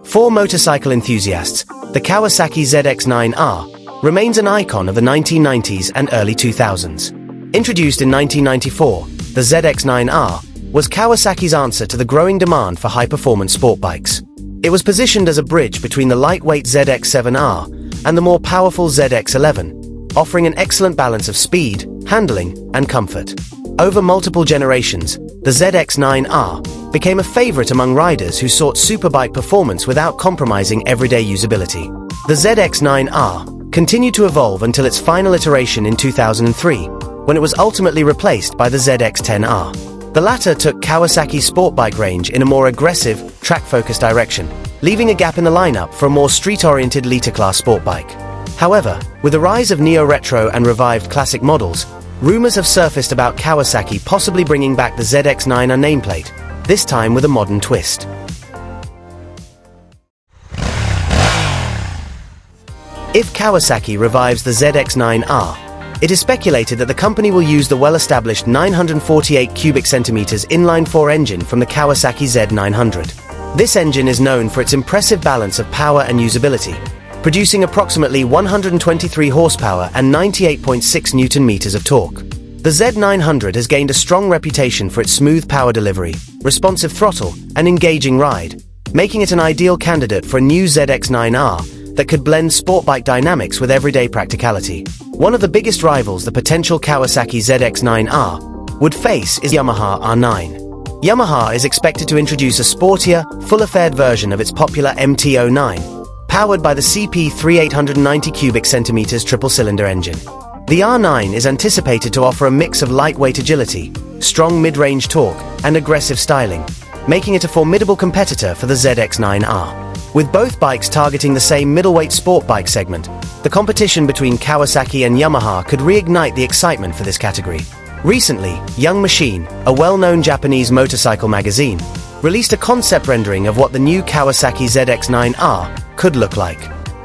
For motorcycle enthusiasts, the Kawasaki ZX-9R remains an icon of the 1990s and early 2000s. Introduced in 1994, the ZX-9R was Kawasaki's answer to the growing demand for high-performance sport bikes. It was positioned as a bridge between the lightweight ZX-7R and the more powerful ZX-11, offering an excellent balance of speed, handling, and comfort. Over multiple generations, the ZX-9R became a favorite among riders who sought superbike performance without compromising everyday usability. The ZX-9R continued to evolve until its final iteration in 2003, when it was ultimately replaced by the ZX-10R. The latter took Kawasaki's sport bike range in a more aggressive, track-focused direction, leaving a gap in the lineup for a more street-oriented liter-class sport bike. However, with the rise of neo-retro and revived classic models, rumors have surfaced about Kawasaki possibly bringing back the ZX-9R nameplate, this time with a modern twist. If Kawasaki revives the ZX-9R, it is speculated that the company will use the well-established 948 cubic centimeters inline-four engine from the Kawasaki Z900. This engine is known for its impressive balance of power and usability, producing approximately 123 horsepower and 98.6 Newton-meters of torque. The Z900 has gained a strong reputation for its smooth power delivery, responsive throttle, and engaging ride, making it an ideal candidate for a new ZX-9R that could blend sport bike dynamics with everyday practicality. One of the biggest rivals the potential Kawasaki ZX-9R would face is Yamaha R9. Yamaha is expected to introduce a sportier, fuller-fared version of its popular MT-09, powered by the CP3 890 cubic centimeters triple-cylinder engine. The R9 is anticipated to offer a mix of lightweight agility, strong mid-range torque, and aggressive styling, making it a formidable competitor for the ZX-9R. With both bikes targeting the same middleweight sport bike segment, the competition between Kawasaki and Yamaha could reignite the excitement for this category. Recently, Young Machine, a well-known Japanese motorcycle magazine, released a concept rendering of what the new Kawasaki ZX-9R could look like.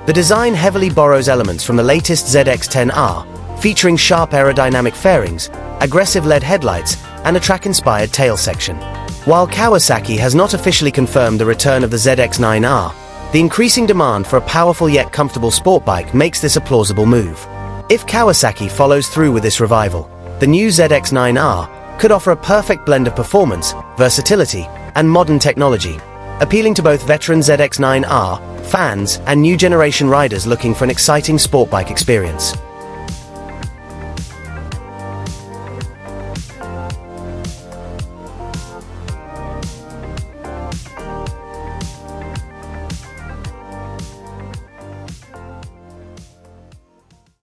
The design heavily borrows elements from the latest ZX-10R, featuring sharp aerodynamic fairings, aggressive LED headlights, and a track-inspired tail section. While Kawasaki has not officially confirmed the return of the ZX-9R, the increasing demand for a powerful yet comfortable sport bike makes this a plausible move. If Kawasaki follows through with this revival, the new ZX-9R could offer a perfect blend of performance, versatility, and modern technology, appealing to both veteran ZX-9R fans and new generation riders looking for an exciting sport bike experience.